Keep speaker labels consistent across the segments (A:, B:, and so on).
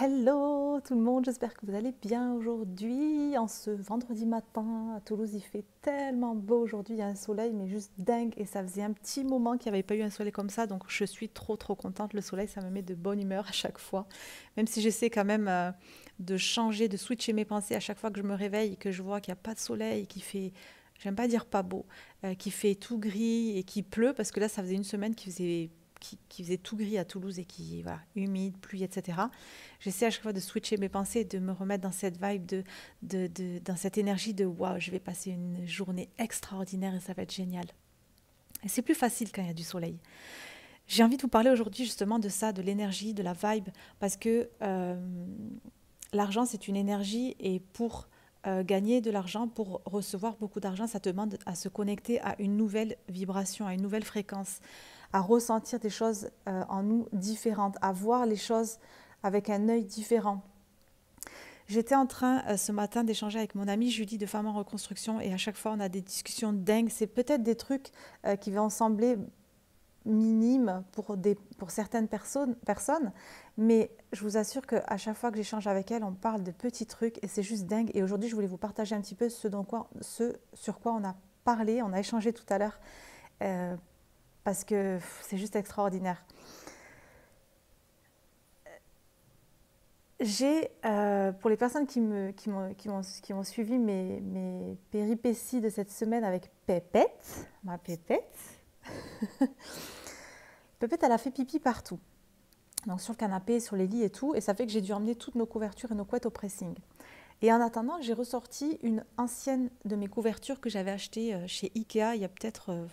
A: Hello tout le monde, j'espère que vous allez bien aujourd'hui. En ce vendredi matin, à Toulouse, il fait tellement beau aujourd'hui, il y a un soleil mais juste dingue et ça faisait un petit moment qu'il n'y avait pas eu un soleil comme ça, donc je suis trop contente. Le soleil, ça me met de bonne humeur à chaque fois, même si j'essaie quand même de changer, de switcher mes pensées à chaque fois que je me réveille et que je vois qu'il n'y a pas de soleil, qu'il fait, j'aime pas dire pas beau, qu'il fait tout gris et qu'il pleut, parce que là, ça faisait une semaine qui faisait tout gris à Toulouse et qui, voilà, humide, pluie, etc. J'essaie à chaque fois de switcher mes pensées, de me remettre dans cette vibe, dans cette énergie de waouh, je vais passer une journée extraordinaire et ça va être génial. Et c'est plus facile quand il y a du soleil. J'ai envie de vous parler aujourd'hui justement de ça, de l'énergie, de la vibe, parce que l'argent c'est une énergie et pour gagner de l'argent, pour recevoir beaucoup d'argent, ça te demande à se connecter à une nouvelle vibration, à une nouvelle fréquence, à ressentir des choses en nous différentes, à voir les choses avec un œil différent. J'étais en train ce matin d'échanger avec mon amie Julie de Femmes en Reconstruction et à chaque fois on a des discussions dingues. C'est peut-être des trucs qui vont sembler minimes pour certaines personnes, mais je vous assure qu'à chaque fois que j'échange avec elle, on parle de petits trucs et c'est juste dingue. Et aujourd'hui, je voulais vous partager un petit peu ce sur quoi on a parlé, on a échangé tout à l'heure, euh, parce que c'est juste extraordinaire. Pour les personnes qui ont suivi mes péripéties de cette semaine avec Pépette, ma Pépette, Pépette, elle a fait pipi partout. Donc sur le canapé, sur les lits et tout, et ça fait que j'ai dû emmener toutes nos couvertures et nos couettes au pressing. Et en attendant, j'ai ressorti une ancienne de mes couvertures que j'avais achetée chez Ikea il y a peut-être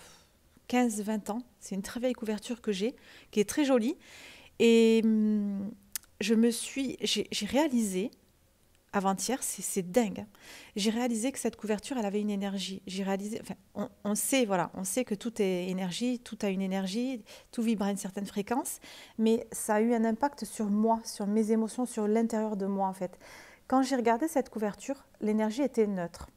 A: 15-20 ans. C'est une très vieille couverture que j'ai, qui est très jolie. Et j'ai réalisé avant-hier, c'est dingue, hein. J'ai réalisé que cette couverture, elle avait une énergie. J'ai réalisé, enfin, on sait, voilà, on sait que tout est énergie, tout a une énergie, tout vibre à une certaine fréquence, mais ça a eu un impact sur moi, sur mes émotions, sur l'intérieur de moi en fait. Quand j'ai regardé cette couverture, l'énergie était neutre.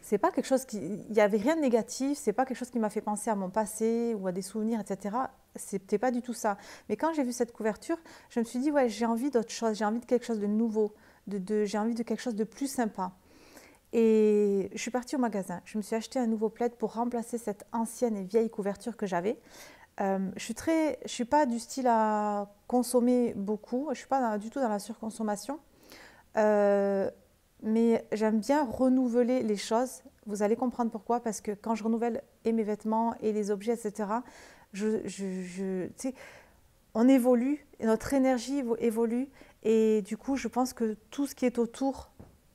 A: C'est pas quelque chose il y avait rien de négatif, c'est pas quelque chose qui m'a fait penser à mon passé ou à des souvenirs, etc. C'était pas du tout ça. Mais quand j'ai vu cette couverture, je me suis dit ouais, j'ai envie d'autre chose, j'ai envie de quelque chose de nouveau, j'ai envie de quelque chose de plus sympa. Et je suis partie au magasin. Je me suis acheté un nouveau plaid pour remplacer cette ancienne et vieille couverture que j'avais. Je suis pas du style à consommer beaucoup. Je suis pas du tout dans la surconsommation. Euh, mais j'aime bien renouveler les choses. Vous allez comprendre pourquoi, parce que quand je renouvelle et mes vêtements et les objets, etc., tu sais, on évolue, et notre énergie évolue, et du coup, je pense que tout ce qui est autour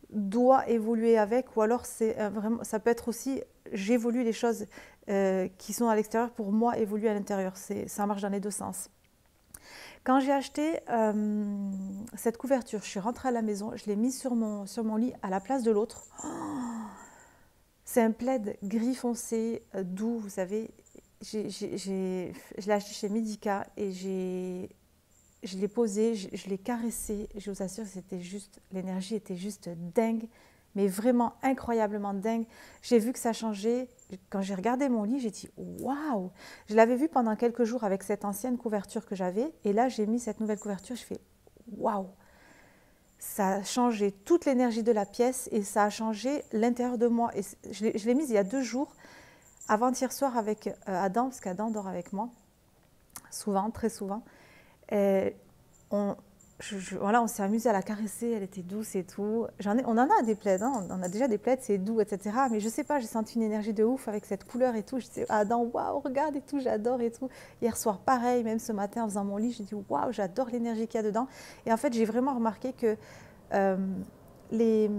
A: doit évoluer avec, ou alors vraiment, ça peut être aussi, j'évolue les choses qui sont à l'extérieur pour moi évoluer à l'intérieur. Ça marche dans les deux sens. Quand j'ai acheté cette couverture, je suis rentrée à la maison, je l'ai mise sur mon lit à la place de l'autre. C'est un plaid gris foncé, doux, vous savez. Je l'ai acheté chez Medica et je l'ai posé, je l'ai caressé. Je vous assure, c'était juste, l'énergie était juste dingue, mais vraiment incroyablement dingue. J'ai vu que ça changeait. Quand j'ai regardé mon lit, j'ai dit waouh! Je l'avais vu pendant quelques jours avec cette ancienne couverture que j'avais, et là j'ai mis cette nouvelle couverture. Je fais waouh! Ça a changé toute l'énergie de la pièce et ça a changé l'intérieur de moi. Et je l'ai mise il y a 2 jours, avant-hier soir avec Adam, parce qu'Adam dort avec moi, souvent, très souvent. Et on, voilà, on s'est amusé à la caresser, elle était douce et tout. On en a des plaids, hein, on en a déjà des plaids, c'est doux, etc. Mais je sais pas, j'ai senti une énergie de ouf avec cette couleur et tout. Je disais, Adam, waouh, regarde et tout, j'adore et tout. Hier soir, pareil, même ce matin en faisant mon lit, j'ai dit, waouh, j'adore l'énergie qu'il y a dedans. Et en fait, j'ai vraiment remarqué que euh, les,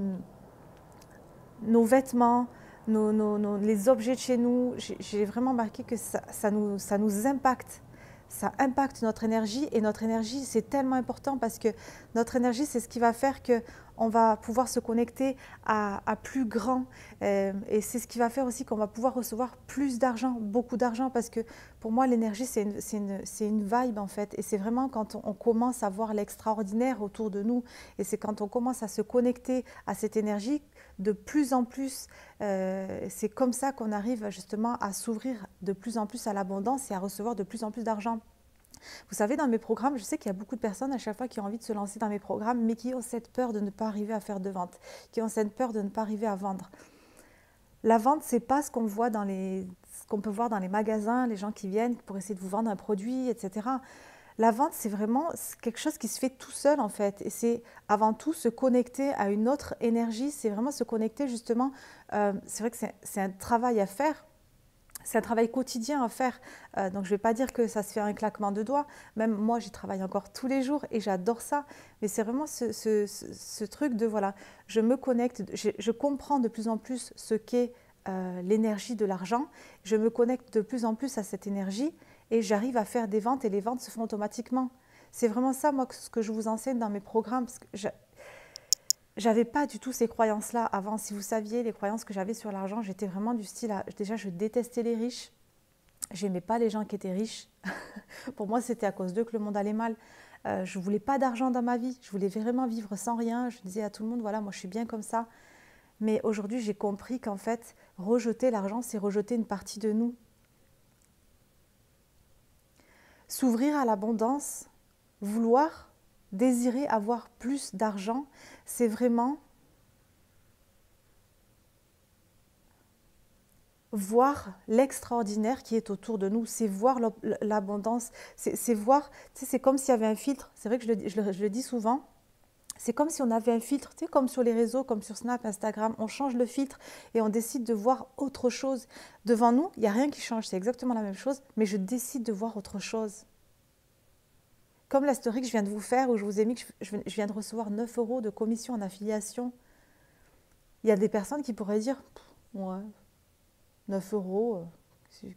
A: nos vêtements, les objets de chez nous, j'ai vraiment remarqué que ça nous impacte. Ça impacte notre énergie et notre énergie, c'est tellement important parce que notre énergie, c'est ce qui va faire qu'on va pouvoir se connecter à plus grand et c'est ce qui va faire aussi qu'on va pouvoir recevoir plus d'argent, beaucoup d'argent parce que pour moi, l'énergie, c'est une vibe en fait et c'est vraiment quand on commence à voir l'extraordinaire autour de nous et c'est quand on commence à se connecter à cette énergie de plus en plus, c'est comme ça qu'on arrive justement à s'ouvrir de plus en plus à l'abondance et à recevoir de plus en plus d'argent. Vous savez, dans mes programmes, je sais qu'il y a beaucoup de personnes à chaque fois qui ont envie de se lancer dans mes programmes, mais qui ont cette peur de ne pas arriver à faire de vente, qui ont cette peur de ne pas arriver à vendre. La vente, c'est pas ce qu'on voit ce qu'on peut voir dans les magasins, les gens qui viennent pour essayer de vous vendre un produit, etc. La vente, c'est vraiment quelque chose qui se fait tout seul en fait. Et c'est avant tout se connecter à une autre énergie. C'est vraiment se connecter justement. C'est vrai que c'est un travail à faire. C'est un travail quotidien à faire. Donc je ne vais pas dire que ça se fait un claquement de doigts. Même moi, j'y travaille encore tous les jours et j'adore ça. Mais c'est vraiment ce truc de voilà, je me connecte, je comprends de plus en plus ce qu'est l'énergie de l'argent. Je me connecte de plus en plus à cette énergie et j'arrive à faire des ventes et les ventes se font automatiquement. C'est vraiment ça, moi, ce que je vous enseigne dans mes programmes. Parce que j'avais pas du tout ces croyances-là avant. Si vous saviez les croyances que j'avais sur l'argent, j'étais vraiment du style déjà, je détestais les riches. J'aimais pas les gens qui étaient riches. Pour moi, c'était à cause d'eux que le monde allait mal. Je voulais pas d'argent dans ma vie. Je voulais vraiment vivre sans rien. Je disais à tout le monde, voilà, moi, je suis bien comme ça. Mais aujourd'hui, j'ai compris qu'en fait, rejeter l'argent, c'est rejeter une partie de nous. S'ouvrir à l'abondance, vouloir, désirer avoir plus d'argent, c'est vraiment voir l'extraordinaire qui est autour de nous, c'est voir l'abondance, c'est voir, tu sais, c'est comme s'il y avait un filtre, c'est vrai que je le dis souvent, c'est comme si on avait un filtre, tu sais, comme sur les réseaux, comme sur Snap, Instagram, on change le filtre et on décide de voir autre chose. Devant nous, il n'y a rien qui change, c'est exactement la même chose, mais je décide de voir autre chose. Comme la story que je viens de vous faire, où je vous ai mis que je viens de recevoir 9 € de commission en affiliation. Il y a des personnes qui pourraient dire, ouais, 9 €,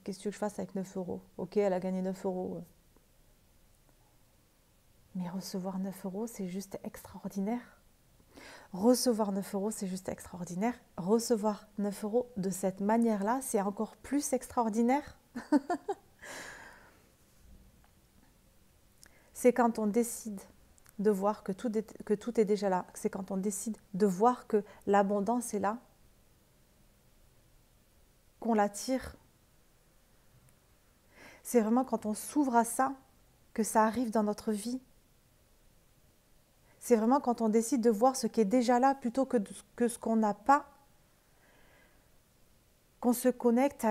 A: qu'est-ce que je fasse avec 9 €? Ok, elle a gagné 9 €. Mais recevoir 9 €, c'est juste extraordinaire. Recevoir 9 €, c'est juste extraordinaire. Recevoir 9 € de cette manière-là, c'est encore plus extraordinaire. C'est quand on décide de voir que tout est déjà là. C'est quand on décide de voir que l'abondance est là, qu'on l'attire. C'est vraiment quand on s'ouvre à ça que ça arrive dans notre vie. C'est vraiment quand on décide de voir ce qui est déjà là plutôt que ce qu'on n'a pas, qu'on se connecte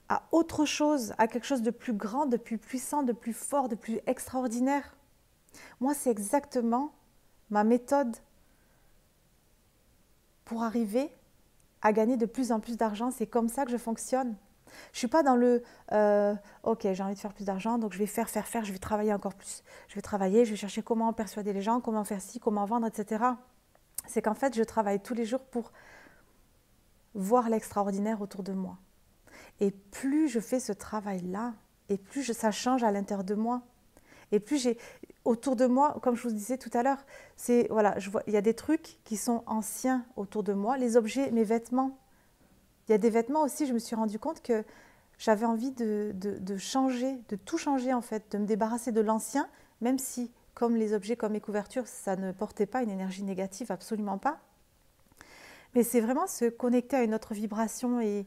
A: à autre chose, à quelque chose de plus grand, de plus puissant, de plus fort, de plus extraordinaire. Moi, c'est exactement ma méthode pour arriver à gagner de plus en plus d'argent. C'est comme ça que je fonctionne. Je ne suis pas dans le ok, j'ai envie de faire plus d'argent, donc je vais faire, je vais travailler encore plus. Je vais travailler, je vais chercher comment persuader les gens, comment faire ci, comment vendre, etc. C'est qu'en fait, je travaille tous les jours pour voir l'extraordinaire autour de moi. Et plus je fais ce travail-là, et plus ça change à l'intérieur de moi. Et plus j'ai autour de moi, comme je vous disais tout à l'heure, c'est voilà, il y a des trucs qui sont anciens autour de moi, les objets, mes vêtements. Il y a des vêtements aussi, je me suis rendu compte que j'avais envie de changer, de tout changer en fait, de me débarrasser de l'ancien, même si, comme les objets, comme mes couvertures, ça ne portait pas une énergie négative, absolument pas. Mais c'est vraiment se connecter à une autre vibration et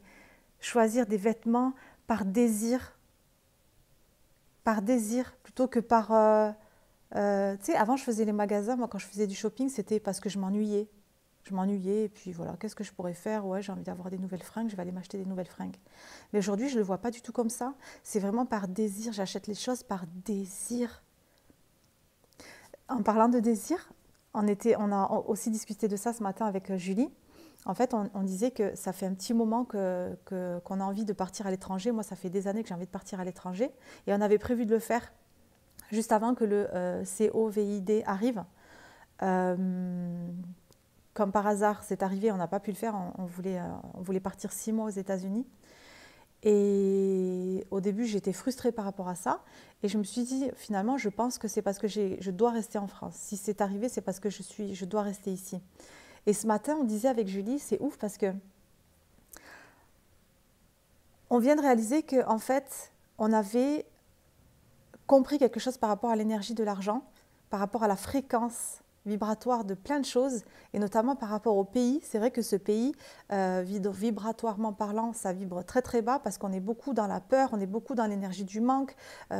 A: choisir des vêtements par désir plutôt que par... tu sais, avant je faisais les magasins, moi quand je faisais du shopping, c'était parce que je m'ennuyais. Je m'ennuyais et puis voilà, qu'est-ce que je pourrais faire? Ouais, j'ai envie d'avoir des nouvelles fringues, je vais aller m'acheter des nouvelles fringues. Mais aujourd'hui, je ne le vois pas du tout comme ça. C'est vraiment par désir, j'achète les choses par désir. En parlant de désir, on a aussi discuté de ça ce matin avec Julie. En fait, on disait que ça fait un petit moment qu'on a envie de partir à l'étranger. Moi, ça fait des années que j'ai envie de partir à l'étranger. Et on avait prévu de le faire juste avant que le COVID arrive. Comme par hasard, c'est arrivé, on n'a pas pu le faire. On voulais partir 6 mois aux États-Unis. Et au début, j'étais frustrée par rapport à ça. Et je me suis dit, finalement, je pense que c'est parce que je dois rester en France. Si c'est arrivé, c'est parce que je dois rester ici. Et ce matin, on disait avec Julie, c'est ouf parce que on vient de réaliser qu'en fait, on avait compris quelque chose par rapport à l'énergie de l'argent, par rapport à la fréquence vibratoire de plein de choses, et notamment par rapport au pays. C'est vrai que ce pays, vibratoirement parlant, ça vibre très très bas parce qu'on est beaucoup dans la peur, on est beaucoup dans l'énergie du manque,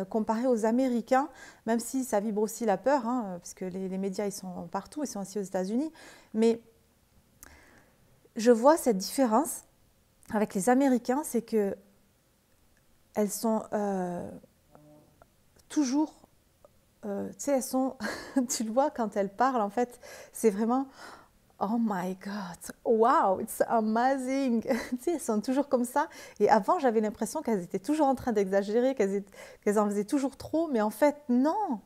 A: comparé aux Américains, même si ça vibre aussi la peur, hein, parce que les médias ils sont partout, ils sont aussi aux États-Unis. Mais je vois cette différence avec les Américains, c'est que elles sont toujours, tu sais, elles sont, tu le vois quand elles parlent, en fait, c'est vraiment, oh my God, wow, it's amazing. Tu sais, elles sont toujours comme ça. Et avant, j'avais l'impression qu'elles étaient toujours en train d'exagérer, qu'elles en faisaient toujours trop, mais en fait, non.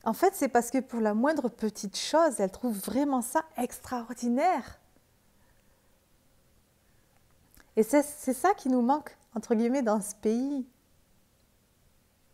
A: En fait, c'est parce que pour la moindre petite chose, elles trouvent vraiment ça extraordinaire. Et c'est ça qui nous manque, entre guillemets, dans ce pays.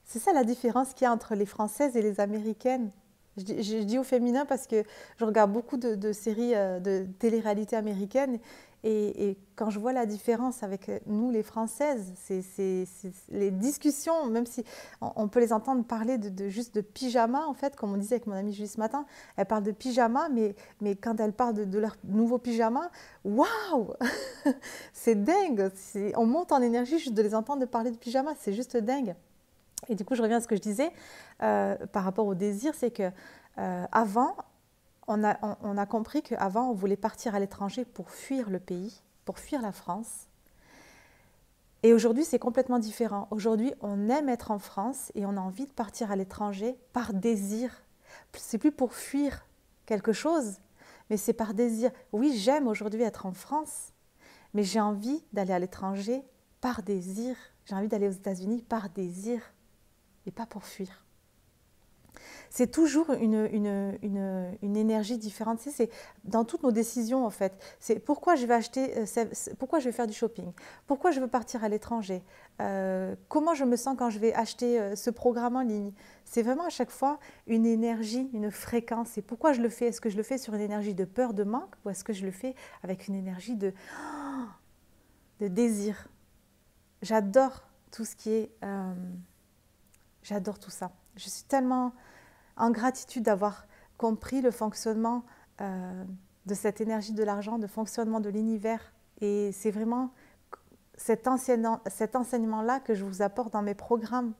A: C'est ça la différence qu'il y a entre les Françaises et les Américaines. Je dis au féminin parce que je regarde beaucoup de séries de télé-réalité américaines et quand je vois la différence avec nous les Françaises, c'est les discussions, même si on peut les entendre parler juste de pyjama en fait, comme on disait avec mon amie Julie ce matin, elle parle de pyjama, mais quand elle parle de leur nouveau pyjama, waouh, c'est dingue, on monte en énergie juste de les entendre parler de pyjama, c'est juste dingue. Et du coup, je reviens à ce que je disais par rapport au désir, c'est que avant, on a compris qu'avant, on voulait partir à l'étranger pour fuir le pays, pour fuir la France. Et aujourd'hui, c'est complètement différent. Aujourd'hui, on aime être en France et on a envie de partir à l'étranger par désir. C'est plus pour fuir quelque chose, mais c'est par désir. Oui, j'aime aujourd'hui être en France, mais j'ai envie d'aller à l'étranger par désir. J'ai envie d'aller aux États-Unis par désir. Et pas pour fuir. C'est toujours une énergie différente. Tu sais, c'est dans toutes nos décisions, en fait. C'est pourquoi je vais acheter, pourquoi je vais faire du shopping, pourquoi je veux partir à l'étranger, comment je me sens quand je vais acheter ce programme en ligne. C'est vraiment à chaque fois une énergie, une fréquence. Et pourquoi je le fais? Est-ce que je le fais sur une énergie de peur, de manque, ou est-ce que je le fais avec une énergie de désir? J'adore tout ce qui est... J'adore tout ça. Je suis tellement en gratitude d'avoir compris le fonctionnement de cette énergie de l'argent, le fonctionnement de l'univers. Et c'est vraiment cet enseignement-là que je vous apporte dans mes programmes.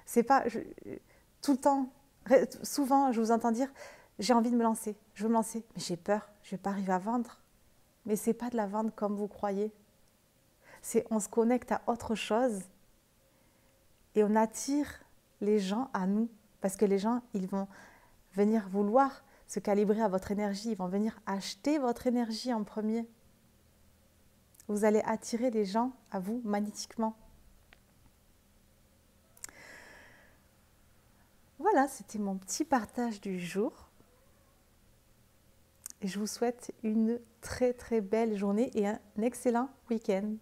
A: C'est pas tout le temps, souvent je vous entends dire j'ai envie de me lancer, je veux me lancer, mais j'ai peur, je ne vais pas arriver à vendre. Mais ce n'est pas de la vendre comme vous croyez. On se connecte à autre chose. Et on attire les gens à nous, parce que les gens, ils vont venir vouloir se calibrer à votre énergie, ils vont venir acheter votre énergie en premier. Vous allez attirer les gens à vous magnétiquement. Voilà, c'était mon petit partage du jour. Et je vous souhaite une très très belle journée et un excellent week-end.